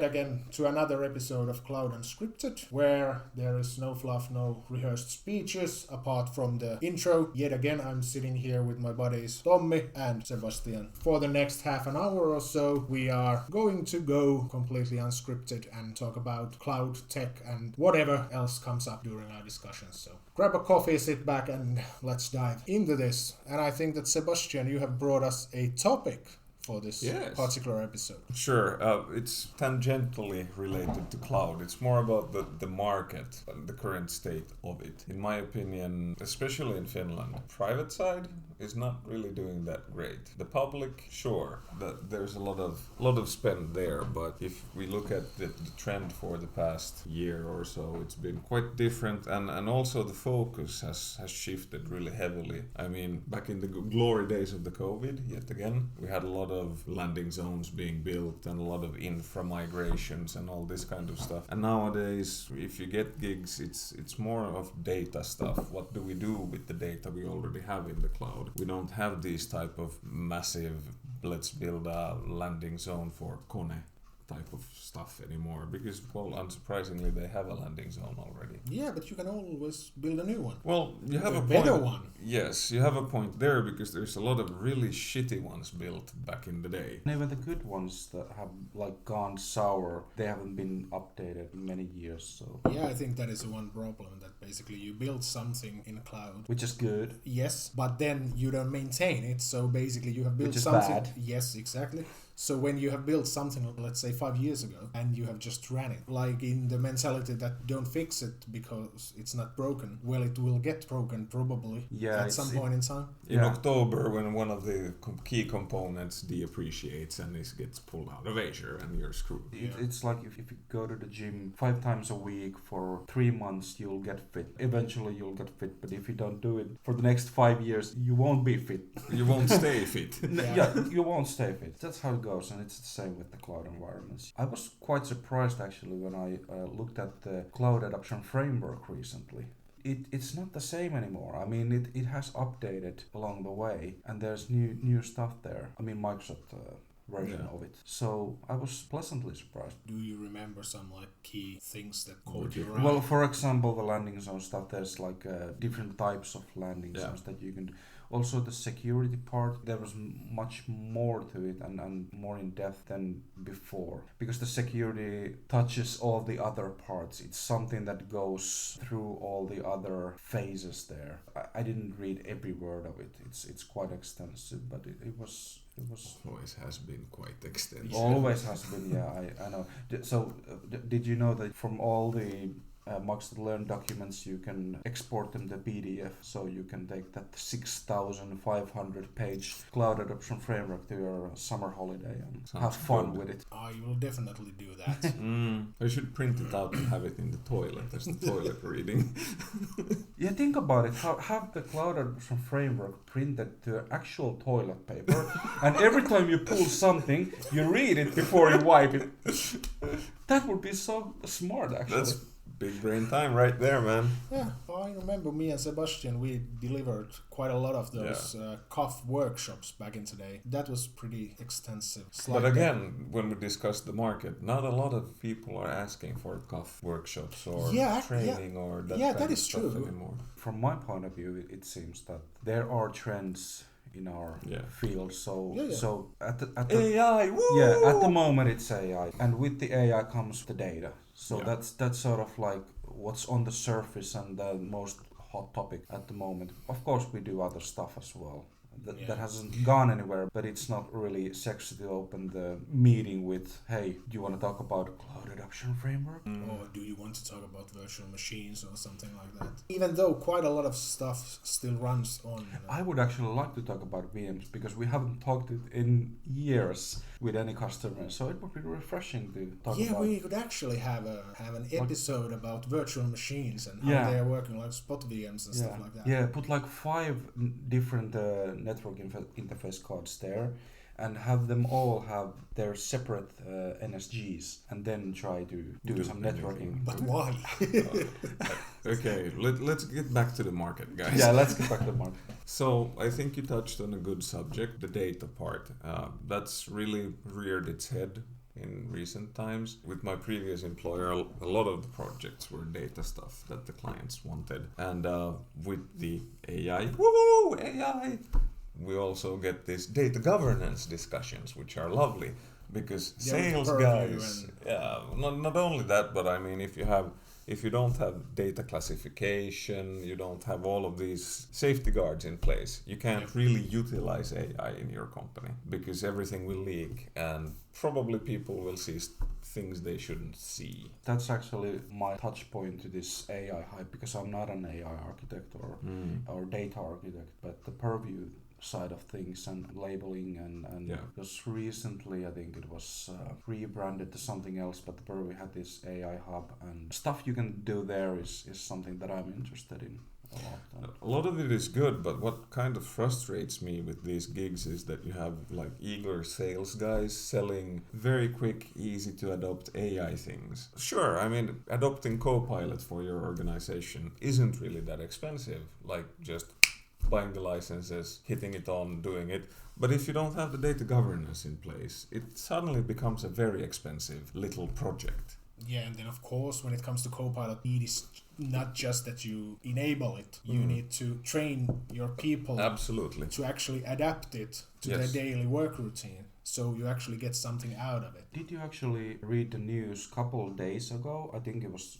yet again to another episode of Cloud Unscripted, where there is no fluff, no rehearsed speeches apart from the intro. Yet again, I'm sitting here with my buddies Tommy and Sebastian. For the next half an hour or so, we are going to go completely unscripted and talk about cloud tech and whatever else comes up during our discussions. So grab a coffee, sit back, and let's dive into this. And I think that Sebastian, you have brought us a topic for this particular episode. Sure, it's tangentially related to cloud. It's more about the market and the current state of it. In my opinion, especially in Finland, private side is not really doing that great. The public, sure, that there's a lot of spend there, but if we look at the trend for the past year or so, it's been quite different, and also the focus has shifted really heavily. I mean, back in the glory days of the COVID, yet again, we had a lot of landing zones being built and a lot of infra migrations and all this kind of stuff. And nowadays, if you get gigs, it's more of data stuff. What do we do with the data we already have in the cloud? We don't have these type of massive, let's build a landing zone for Kone type of stuff anymore, because, well, unsurprisingly, they have a landing zone already. Yeah, but you can always build a new one. Well, you have a better point. one. Yes, you have a point there, because there's a lot of really shitty ones built back in the day. And even the good ones that have like gone sour, they haven't been updated in many years. So yeah, I think that is one problem, that basically you build something in cloud, which is good. Yes, but then you don't maintain it. So basically you have built Which is something. bad. Yes, exactly. So when you have built something, let's say 5 years ago, and you have just ran it, like in the mentality that don't fix it because it's not broken, well, it will get broken probably at some point in time. In October, when one of the key components depreciates and it gets pulled out of Azure, and you're screwed. It's like if you go to the gym 5 times a week for 3 months, you'll get fit. Eventually you'll get fit, but if you don't do it for the next 5 years, you won't be fit. You won't stay fit. You won't stay fit. That's how it goes, and it's the same with the cloud environments. I was quite surprised actually when I looked at the cloud adoption framework recently. It's not the same anymore. I mean, it has updated along the way, and there's new stuff there. I mean, Microsoft version of it. So I was pleasantly surprised. Do you remember some like key things that caught your eye? Well, for example, the landing zone stuff, there's like different types of landing zones that you can do. Also, the security part, there was much more to it and more in depth than before. Because the security touches all the other parts. It's something that goes through all the other phases there. I didn't read every word of it. It's quite extensive, but it was Always has been quite extensive. Always has been, yeah, I know. So, did you know that from all the Microsoft Learn documents, you can export them to PDF, so you can take that 6,500 page cloud adoption framework to your summer holiday and have fun with it. I will definitely do that. I should print it out and have it in the toilet as the toilet reading. Yeah, think about it. Have the cloud adoption framework printed to actual toilet paper, and every time you pull something, you read it before you wipe it. That would be so smart, actually. That's big brain time right there, man. Yeah, I remember me and Sebastian, we delivered quite a lot of those COF workshops back in today. That was pretty extensive. But again, when we discuss the market, not a lot of people are asking for COF workshops or training or that kind that of is stuff true. anymore. From my point of view, it seems that there are trends in our field. So at the AI, woo! Yeah, at the moment it's AI, and with the AI comes the data. So that's sort of like what's on the surface and the most hot topic at the moment. Of course, we do other stuff as well. That hasn't gone anywhere, but it's not really sexy to open the meeting with, hey, do you want to talk about cloud adoption framework? Or do you want to talk about virtual machines or something like that? Even though quite a lot of stuff still runs on... I would actually like to talk about VMs, because we haven't talked it in years with any customer, so it would be refreshing to talk about. Yeah, we could actually have an episode about virtual machines and how they're working, like spot VMs and stuff like that. Yeah, put like 5 different network interface cards there, and have them all have their separate NSGs, and then try to do some networking. But why? Okay, let's get back to the market, guys. Yeah, let's get back to the market. So I think you touched on a good subject, the data part. That's really reared its head in recent times. With my previous employer, a lot of the projects were data stuff that the clients wanted. And with the AI, woo, AI, we also get these data governance discussions, which are lovely because sales guys, not only that, but I mean, if you don't have data classification, you don't have all of these safety guards in place, you can't really utilize AI in your company because everything will leak and probably people will see things they shouldn't see. That's actually my touch point to this AI hype, because I'm not an AI architect or data architect, but the purview side of things and labeling and because recently I think it was rebranded to something else, but the Purview had this AI hub and stuff you can do there is something that I'm interested in a lot. A lot of it is good, but what kind of frustrates me with these gigs is that you have like eager sales guys selling very quick, easy to adopt AI things. Sure, I mean, adopting Copilot for your organization isn't really that expensive, like just buying the licenses, hitting it on, doing it. But if you don't have the data governance in place, it suddenly becomes a very expensive little project. Yeah, and then of course, when it comes to Copilot, it is not just that you enable it. You need to train your people Absolutely to actually adapt it to their daily work routine. So you actually get something out of it. Did you actually read the news a couple of days ago, I think it was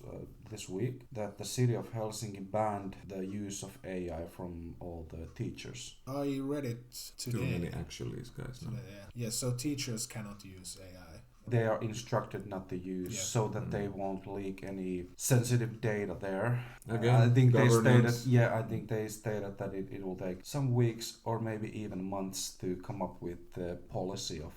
this week, that the city of Helsinki banned the use of AI from all the teachers? I read it today. Too many actually, guys. No? Yeah, so teachers cannot use AI. They are instructed not to use so that they won't leak any sensitive data there. Again, I think governance. I think they stated that it will take some weeks or maybe even months to come up with the policy of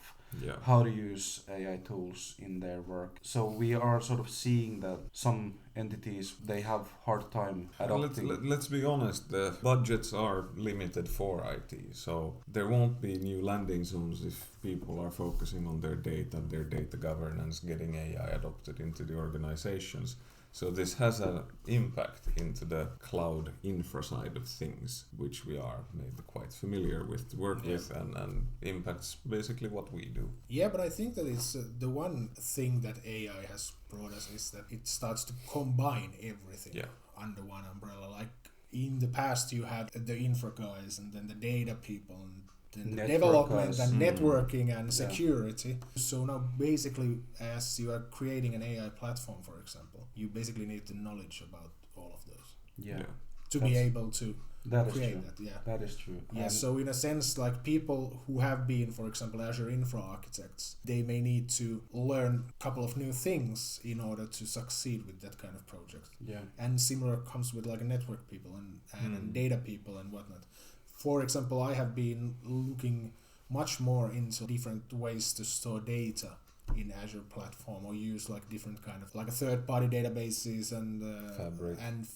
how to use AI tools in their work. So we are sort of seeing that some entities, they have hard time adopting. Let's be honest, the budgets are limited for IT, so there won't be new landing zones if people are focusing on their data governance, getting AI adopted into the organizations. So this has an impact into the cloud infra side of things, which we are maybe quite familiar with to work with, and impacts basically what we do. Yeah, but I think that it's the one thing that AI has brought us is that it starts to combine everything under one umbrella. Like in the past, you had the infra guys and then the data people and then the development and networking and security. So now basically, as you are creating an AI platform, for example, you basically need the knowledge about all of those to be able to create that. That is true. Yeah, so in a sense, like people who have been, for example, Azure infra architects, they may need to learn a couple of new things in order to succeed with that kind of project. Yeah. And similar comes with like network people and data people and whatnot. For example, I have been looking much more into different ways to store data in Azure platform, or use like different kind of like a third-party databases and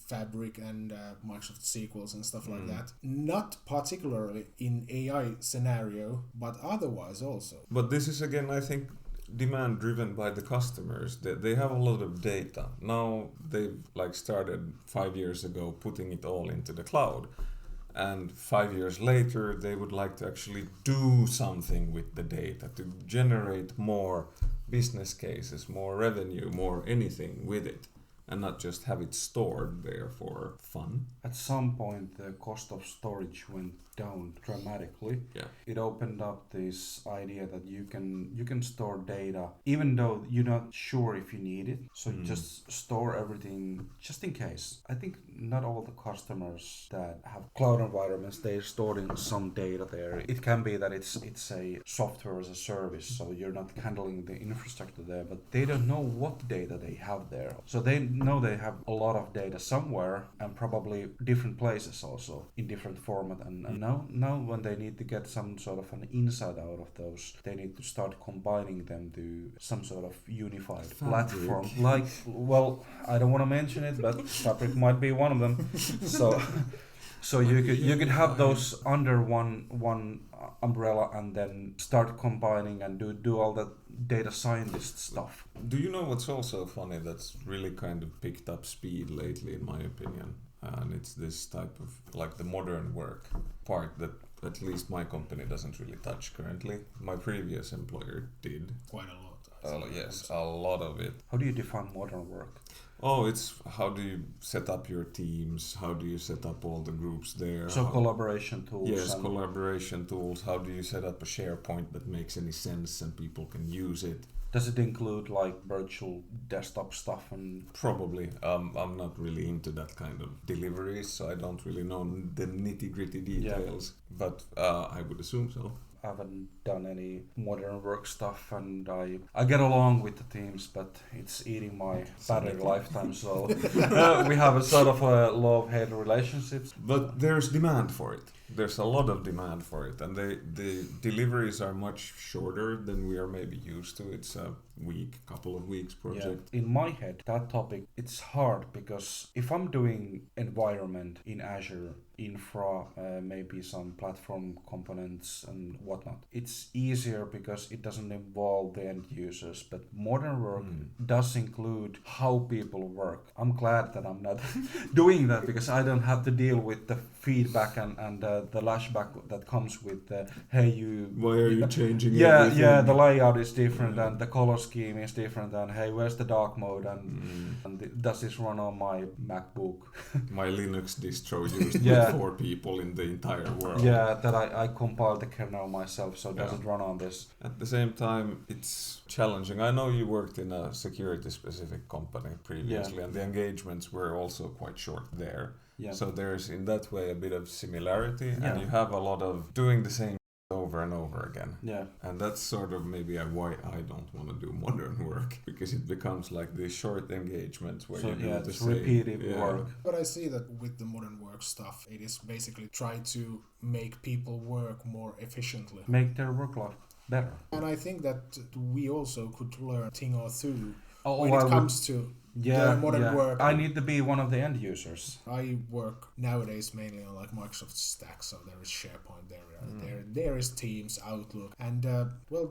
Fabric and Microsoft SQLs and stuff like that. Not particularly in AI scenario, but otherwise also. But this is again, I think, demand driven by the customers. They have a lot of data. Now they've like started 5 years ago putting it all into the cloud. And 5 years later, they would like to actually do something with the data to generate more business cases, more revenue, more anything with it, and not just have it stored there for fun. At some point, the cost of storage went down dramatically. Yeah. It opened up this idea that you can store data even though you're not sure if you need it. So you just store everything just in case. I think not all the customers that have cloud environments, they're storing some data there. It can be that it's a software as a service, so you're not handling the infrastructure there, but they don't know what data they have there. So they know they have a lot of data somewhere, and probably different places also in different format. And now when they need to get some sort of an insight out of those, they need to start combining them to some sort of unified platform. Like, well, I don't want to mention it, but Fabric might be one of them. So you could have those under one umbrella and then start combining and do all that data scientist stuff. Do you know what's also funny that's really kind of picked up speed lately, in my opinion? And it's this type of like the modern work part that at least my company doesn't really touch currently. My previous employer did. Quite a lot, Yes, a lot of it. How do you define modern work? Oh, it's how do you set up your teams? How do you set up all the groups there? So collaboration tools. Yes, collaboration tools. How do you set up a SharePoint that makes any sense and people can use it? Does it include like virtual desktop stuff and? Probably. I'm not really into that kind of deliveries, so I don't really know the nitty-gritty details. Yeah. But I would assume so. I haven't done any modern work stuff, and I get along with the teams, but it's eating my battery lifetime. So we have a sort of a love-hate relationships. But there's demand for it. There's a lot of demand for it, and the deliveries are much shorter than we are maybe used to. It's a couple of weeks project. Yeah. In my head, that topic, it's hard because if I'm doing environment in Azure, infra, maybe some platform components and whatnot, it's easier because it doesn't involve the end users. But modern work does include how people work. I'm glad that I'm not doing that because I don't have to deal with the feedback and the lashback that comes with hey you. Why are you changing? Yeah, everything? yeah. The layout is different and the color scheme is different and hey, where's the dark mode and does this run on my MacBook? My Linux distro used yeah. with 4 people in the entire world. Yeah, that I compiled the kernel myself, so does it run on this? At the same time, it's challenging. I know you worked in a security-specific company previously, and the engagements were also quite short there. Yeah. So there's in that way a bit of similarity, and you have a lot of doing the same over and over again. Yeah. And that's sort of maybe why I don't want to do modern work, because it becomes like these short engagements where you do the same. Repetitive work. But I see that with the modern work stuff, it is basically try to make people work more efficiently. Make their work life better. And I think that we also could learn a thing or two when it comes to the modern work. I need to be one of the end users. I work nowadays mainly on like Microsoft Stack, so there is SharePoint, there is Teams, Outlook, and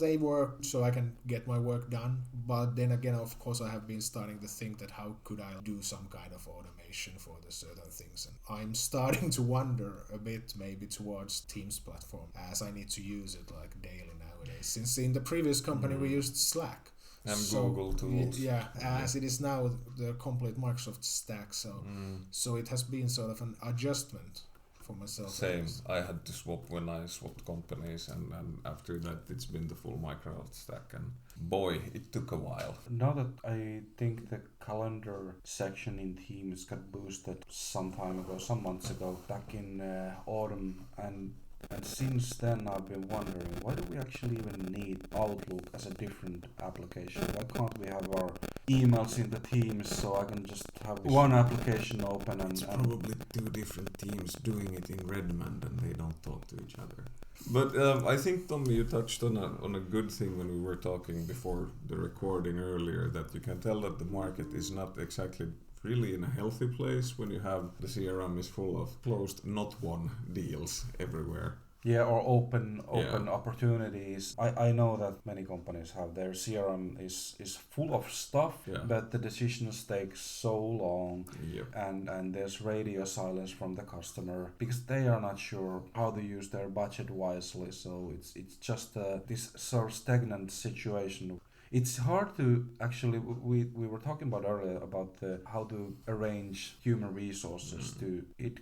they work so I can get my work done. But then again, of course, I have been starting to think that how could I do some kind of automation for the certain things, and I'm starting to wonder a bit maybe towards Teams platform, as I need to use it like daily nowadays. Since in the previous company we used Slack. And Google tools. Yeah, as it is now the complete Microsoft stack, so it has been sort of an adjustment for myself. Same. I had to swap when I swapped companies, and after that it's been the full Microsoft stack, and boy, it took a while. Now that I think the calendar section in Teams got boosted some time ago, some months ago, back in autumn, and since then I've been wondering, why do we actually even need Outlook as a different application? Why can't we have our emails in the Teams so I can just have one application open and... It's probably 2 different teams doing it in Redmond and they don't talk to each other. But I think, Tommy, you touched on a good thing when we were talking before the recording earlier, that you can tell that the market is not exactly really in a healthy place when you have the CRM is full of closed not won deals everywhere. Yeah, or open opportunities. I know that many companies have their CRM is full of stuff, but the decisions take so long, and there's radio silence from the customer because they are not sure how to use their budget wisely. So it's just this sort of stagnant situation. It's hard to actually, we were talking about earlier about how to arrange human resources to it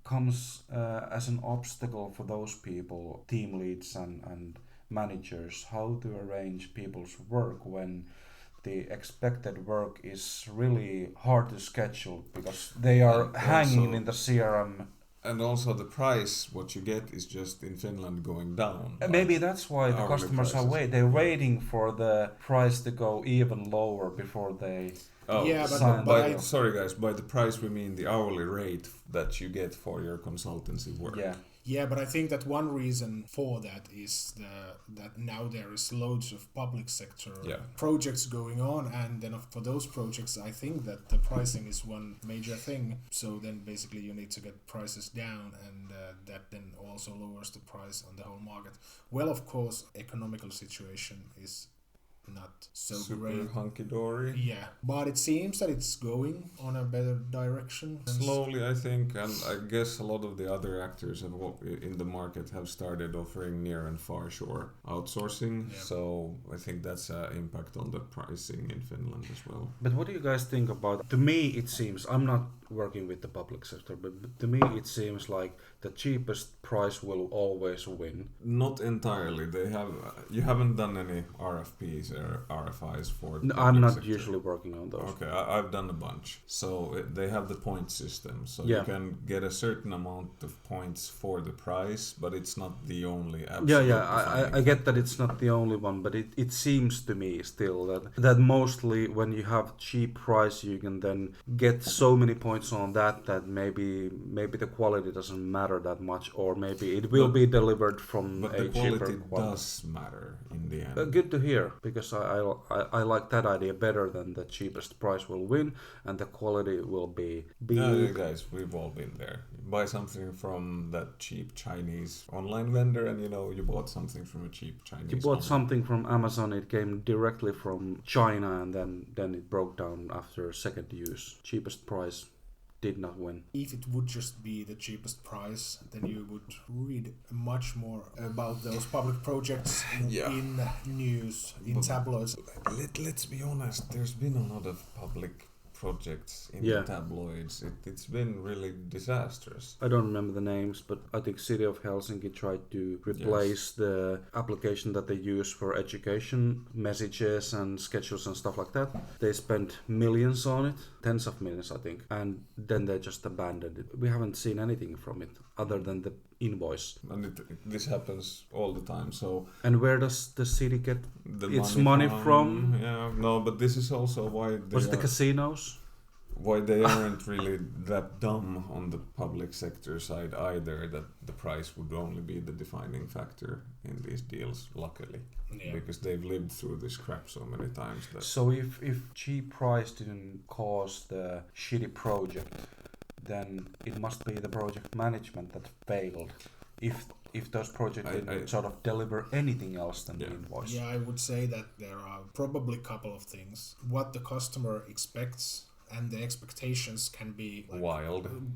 comes as an obstacle for those people, team leads and managers, how to arrange people's work when the expected work is really hard to schedule because they are hanging in the CRM. And also the price, what you get is just in Finland going down. Maybe that's why the customers are waiting. They're waiting for the price to go even lower before they sign. Sorry guys, by the price we mean the hourly rate that you get for your consultancy work. Yeah, but I think that one reason for that is that now there is loads of public sector projects going on, and then for those projects I think that the pricing is one major thing. So then basically you need to get prices down, and that then also lowers the price on the whole market. Well, of course, economical situation is not so Super great. hunky-dory. Yeah, but it seems that it's going on a better direction. Slowly, I think, and I guess a lot of the other actors in the market have started offering near and far shore outsourcing. Yeah. So I think that's an impact on the pricing in Finland as well. But what do you guys think about? To me, it seems I'm not working with the public sector, but to me, it seems like the cheapest price will always win. Not entirely. You haven't done any RFPs or RFIs for. The I'm public not sector. usually working on those. Okay, I've done a bunch. So they have the point system. So Yeah. you can get a certain amount of points for the price, but it's not the only absolute. Yeah. I get that it's not the only one, but it seems to me still that mostly when you have cheap price, you can then get so many points on that maybe the quality doesn't matter that much, or maybe it will be delivered from But a the cheaper quality quality. does matter in the end. Good to hear, because I like that idea better than the cheapest price will win and the quality will be. Guys, we've all been there. You buy something from that cheap Chinese online vendor, and you bought something from a cheap Chinese. You bought something from Amazon, it came directly from China, and then it broke down after second use. Cheapest price did not win. If it would just be the cheapest price, then you would read much more about those public projects in news, in tabloids. Let's be honest, there's been a lot of public projects in the tabloids. It's been really disastrous. I don't remember the names, but I think City of Helsinki tried to replace the application that they use for education, messages and schedules and stuff like that. They spent millions on it, tens of millions I think, and then they just abandoned it. We haven't seen anything from it other than the invoice. And this happens all the time. So. And where does the city get its money from? from? Yeah, no, but this is also why Was it the casinos? Why they aren't really that dumb on the public sector side either, that the price would only be the defining factor in these deals, luckily. Yeah. Because they've lived through this crap so many times. So if cheap price didn't cause the shitty project, then it must be the project management that failed. If those projects didn't sort of deliver anything else than the invoice. Yeah, I would say that there are probably a couple of things. What the customer expects, and the expectations can be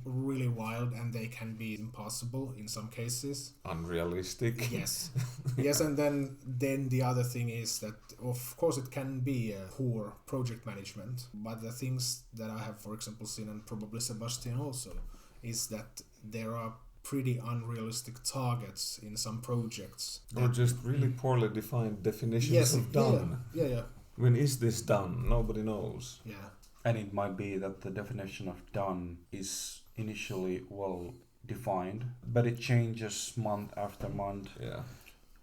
really wild, and they can be impossible in some cases. Unrealistic. Yes. Yes, and then the other thing is that, of course, it can be a poor project management, but the things that I have, for example, seen, and probably Sebastian also, is that there are pretty unrealistic targets in some projects. Or just really poorly defined definitions of done. Yeah. When is this done? Nobody knows. Yeah. And it might be that the definition of done is initially well defined, but it changes month after month. Yeah.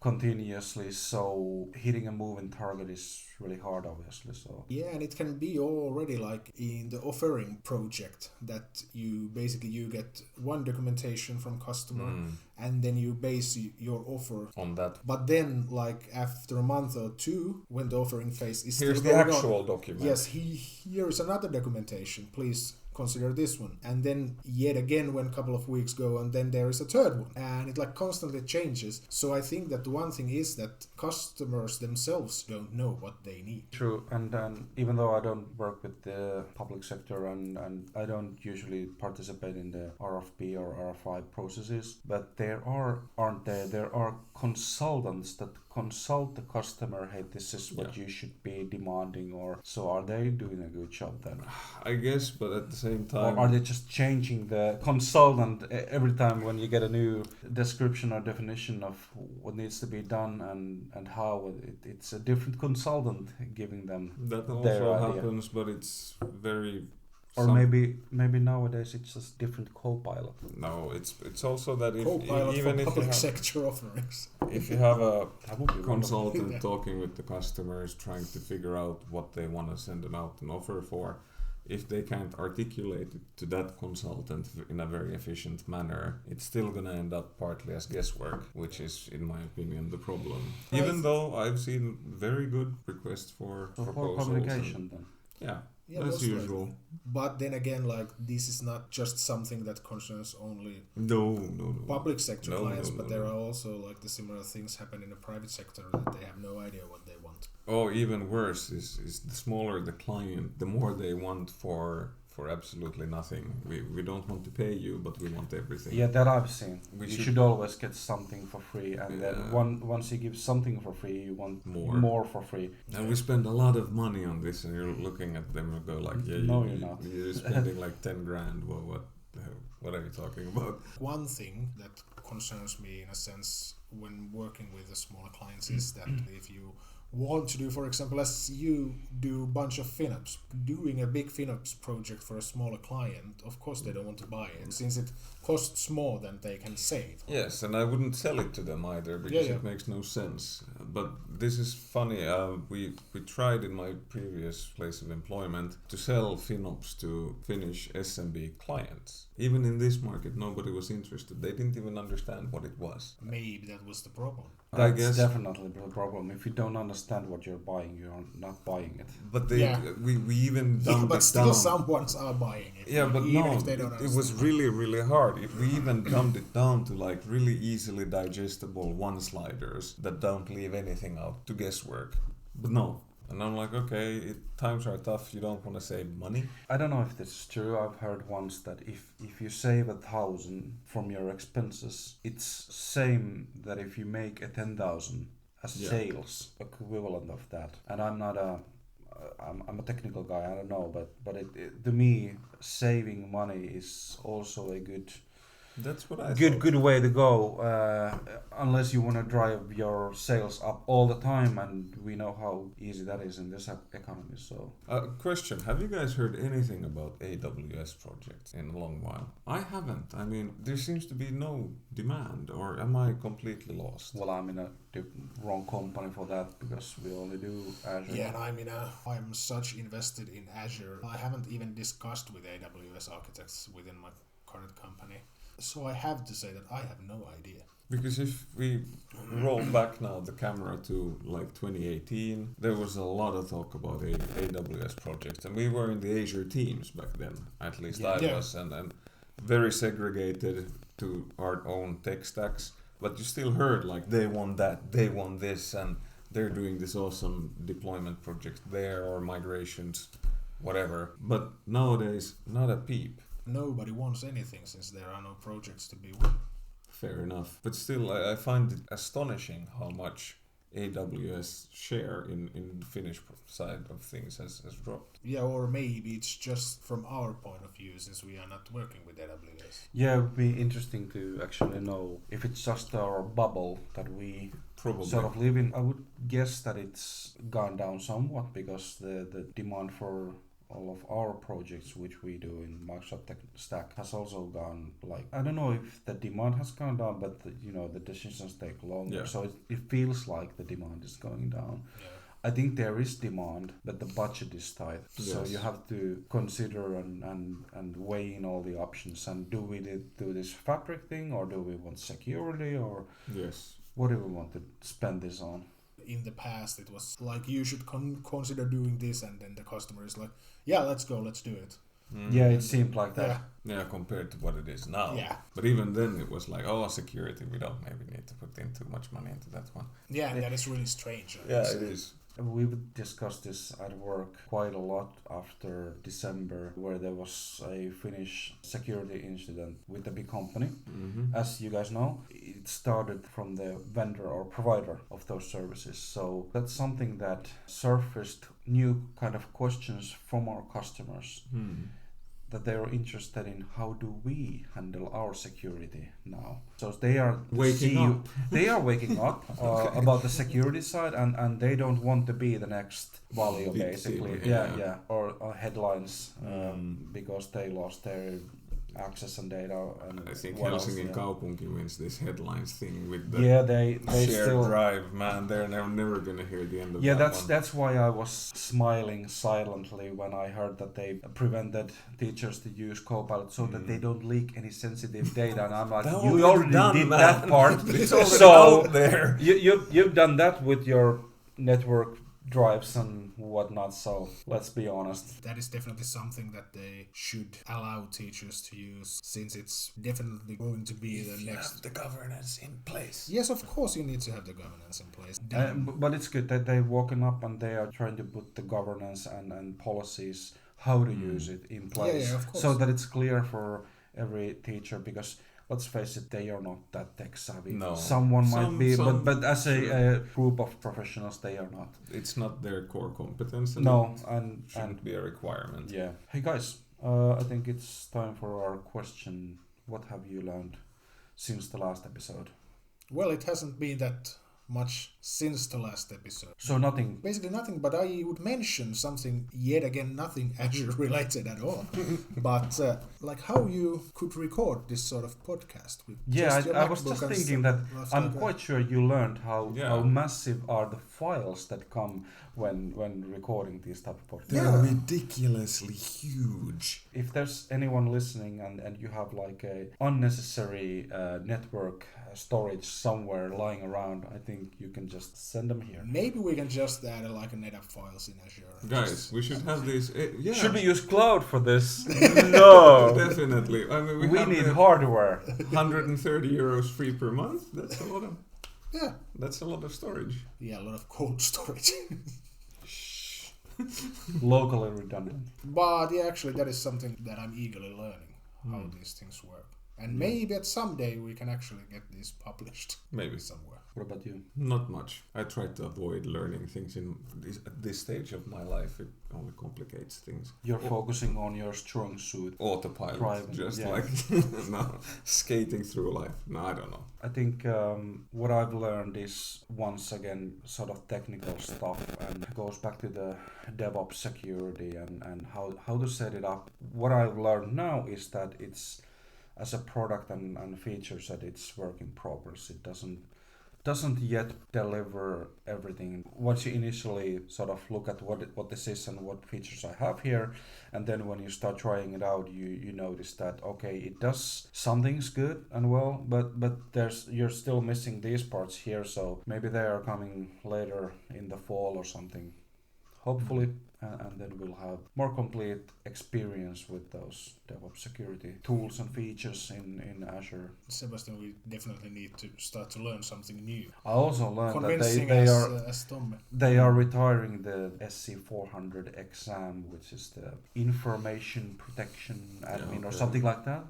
Continuously, so hitting a moving target is really hard, obviously. So and it can be already like in the offering project that you get one documentation from customer and then you base your offer on that. But then, like after a month or two, when the offering phase is here's still the going actual on, document. Yes, here is another documentation. Please consider this one. And then yet again, when a couple of weeks go on, then there is a third one, and it like constantly changes. So I think that one thing is that customers themselves don't know what they need. True. And even though I don't work with the public sector and I don't usually participate in the RFP or RFI processes, but there are consultants that consult the customer, hey, this is what you should be demanding, or so are they doing a good job then? I guess, but at the same time, or are they just changing the consultant every time when you get a new description or definition of what needs to be done and how it's a different consultant giving them that their also idea. Happens, but it's very. Or maybe nowadays it's just different co-pilot. No, it's also that co-pilot even for if public you have, sector offerings. If you have a That would be consultant Yeah. talking with the customers, trying to figure out what they want to send them out an offer for, if they can't articulate it to that consultant in a very efficient manner, it's still going to end up partly as guesswork, which is, in my opinion, the problem. Even though I've seen very good requests for proposals. For communication then. Yeah, Yeah, as most usual. likely. But then again, like, this is not just something that concerns only No. public sector clients, No, but there are also like the similar things happen in the private sector that they have no idea what they want. Oh, even worse is the smaller the client, the more they want for absolutely nothing. We don't want to pay you, but we want everything. Yeah, that I've seen. We You should- should always get something for free, and then Yeah. once you give something for free, you want More. more for free. And we spend a lot of money on this, and you're looking at them and go like, yeah, No, you're not. You're spending like 10 grand. Well, what are you talking about? One thing that concerns me in a sense when working with the smaller clients is that if you want to do, for example, as you do a bunch of FinOps, doing a big FinOps project for a smaller client, of course they don't want to buy it since it costs more than they can save. Yes, and I wouldn't sell it to them either because Yeah. it makes no sense. But this is funny. We tried in my previous place of employment to sell FinOps to Finnish SMB clients. Even in this market, nobody was interested. They didn't even understand what it was. Maybe that was the problem. I That's guess. definitely the problem. If you don't understand what you're buying, you're not buying it. But Yeah. we even dumbed But it still down. some ones are buying it. Yeah, but even no, if they don't it was really, really hard. We even dumbed it down to like really easily digestible one-sliders that don't leave anything out to guesswork. But no. And I'm like, okay, times are tough. You don't want to save money. I don't know if this is true. I've heard once that if you save 1,000 from your expenses, it's same that if you make 10,000 as Yeah. sales equivalent of that. And I'm not I'm a technical guy. I don't know, but it to me, saving money is also a That's what I good way to go. Unless you want to drive your sales up all the time, and we know how easy that is in this economy. So Question: have you guys heard anything about AWS projects in a long while? I haven't. I mean, there seems to be no demand, or am I completely lost? well, I'm in a wrong company for that because we only do Azure. Yeah, and I'm such invested in Azure. I haven't even discussed with AWS architects within my current company. So I have to say that I have no idea. Because if we roll back now the camera to like 2018, there was a lot of talk about AWS projects, and we were in the Azure teams back then. At least I was, and very segregated to our own tech stacks. But you still heard like they want that, they want this, and they're doing this awesome deployment project there or migrations, whatever. But nowadays, not a peep. Nobody wants anything since there are no projects to be won. Fair enough. But still, I find it astonishing how much AWS share in the Finnish side of things has dropped. Yeah, or maybe it's just from our point of view since we are not working with AWS. Yeah, it would be interesting to actually know if it's just our bubble that we Probably. sort of live in. I would guess that it's gone down somewhat because the demand for all of our projects which we do in Microsoft Tech Stack has also gone like, I don't know if the demand has gone down, but the decisions take longer. Yeah. So it feels like the demand is going down. Yeah. I think there is demand, but the budget is tight. So Yes. you have to consider and weigh in all the options. And do we do this fabric thing, or do we want security, or Yes. what do we want to spend this on? In the past, it was like you should consider doing this, and then the customer is like, yeah, let's go, let's do it. Yeah, it seemed like that. Yeah, Yeah, compared to what it is now. yeah, But even then, it was like, oh, security. We don't maybe need to put in too much money into that one. yeah, and that is really strange. I Yeah, would it say. is. We would discuss this at work quite a lot after December, where there was a Finnish security incident with a big company. Mm-hmm. As you guys know, it started from the vendor or provider of those services. So that's something that surfaced new kind of questions from our customers that they are interested in. How do we handle our security now? So they are Waking up. They are waking up Okay. about the security side, and they don't want to be the next Valio, Victim, basically. yeah. Or headlines because they lost their access and data. And I think what else, Helsingin yeah. Kaupunki wins this headlines thing with the They shared still drive. Man, they're never gonna hear the end of that one. that's why I was smiling silently when I heard that they prevented teachers to use Copilot so that they don't leak any sensitive data, and I'm like, That you already already done, did man. that part. It's already So out there. you've done that with your network drives and whatnot. So let's be honest. That is definitely something that they should allow teachers to use, since it's definitely going to be the next. Have the governance in place. Yes, of course you need to have the governance in place. But it's good that they've woken up and they are trying to put the governance and policies how to use it in place, of course. so that it's clear for every teacher, because let's face it, they are not that tech savvy. No. Someone might be, some, but as a group of professionals, they are not. It's not their core competence. And No, it shouldn't be a requirement. yeah. Hey guys, I think it's time for our question. What have you learned since the last episode? Well, it hasn't been that much since the last episode. So nothing. Basically nothing, but I would mention something, yet again, nothing Azure related at all. But like how you could record this sort of podcast with just your I was MacBook just and thinking that stuff I'm like quite sure you learned how massive are the files that come when recording these type of podcasts. They're ridiculously huge. If there's anyone listening and you have like a unnecessary network storage somewhere lying around, I think you can just send them here. Maybe we can just add like a NetApp files in Azure. Guys, we should have these. Should we use cloud for this? No. Definitely. I mean, we need hardware. 130 euros free per month. That's a lot of. Yeah. That's a lot of storage. Yeah, a lot of cold storage. Locally redundant. But yeah, actually that is something that I'm eagerly learning, how these things work. And maybe at some day we can actually get these published. Maybe. Somewhere. What about you? Not much. I try to avoid learning things at this stage of my life. It only complicates things. You're focusing on your strong suit. Autopilot. Driving, Like no, skating through life. No, I don't know. I think what I've learned is, once again, sort of technical stuff, and it goes back to the DevOps security and how to set it up. What I've learned now is that it's, as a product and feature set, it's work in progress. It doesn't yet deliver everything. Once you initially sort of look at what this is and what features I have here, and then when you start trying it out, you notice that okay, it does some things good and well, but you're still missing these parts here. So maybe they are coming later in the fall or something. Hopefully. And then we'll have more complete experience with those DevOps security tools and features in Azure. Sebastian, we definitely need to start to learn something new. I also learned Convincing that as Tommy. they are retiring the SC400 exam, which is the information protection admin or something like that.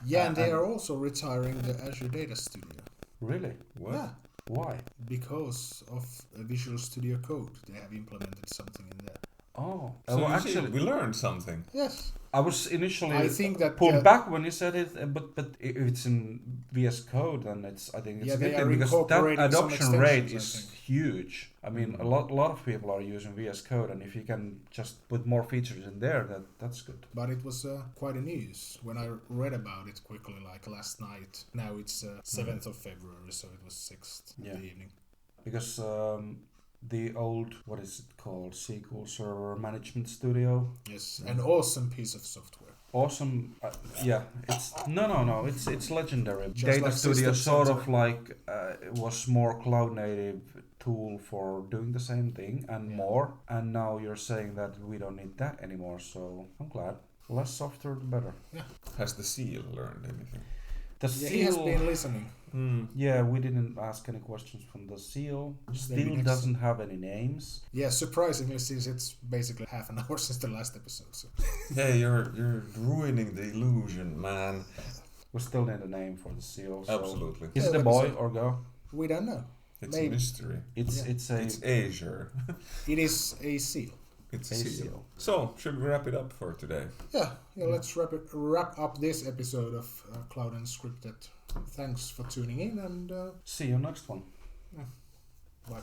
Yeah, and they are also retiring the Azure Data Studio. Really? What? Yeah. Why? Because of Visual Studio Code, they have implemented something in there. Oh, So well, actually, we learned something. Yes. I was initially I think that pulled back when you said it, but if it's in VS Code, then I think it's a good thing, because that adoption rate is huge. I mean, a lot of people are using VS Code, and if you can just put more features in there, that's good. But it was quite a news when I read about it quickly, like last night. Now it's 7th of February, so it was 6th in the evening. Because the old, what is it called, SQL Server Management Studio. Yes, an awesome piece of software. Awesome, it's no, it's legendary. Just Data like Studio System sort Center. of like was more cloud native tool for doing the same thing and more. And now you're saying that we don't need that anymore. So I'm glad. Less software, the better. Yeah. Has the seal learned anything? He has been listening. Yeah, we didn't ask any questions from the seal. Still doesn't have any names. Yeah, surprisingly, since it's basically half an hour since the last episode. So. Hey, you're ruining the illusion, man. We still need a name for the seal. So. Absolutely. Is it a boy or girl? We don't know. It's Maybe. a mystery. It's Azure. It is a seal. It's a seal. So, should we wrap it up for today? Yeah, let's wrap up this episode of Cloud Unscripted. Thanks for tuning in, and see you next one. Bye.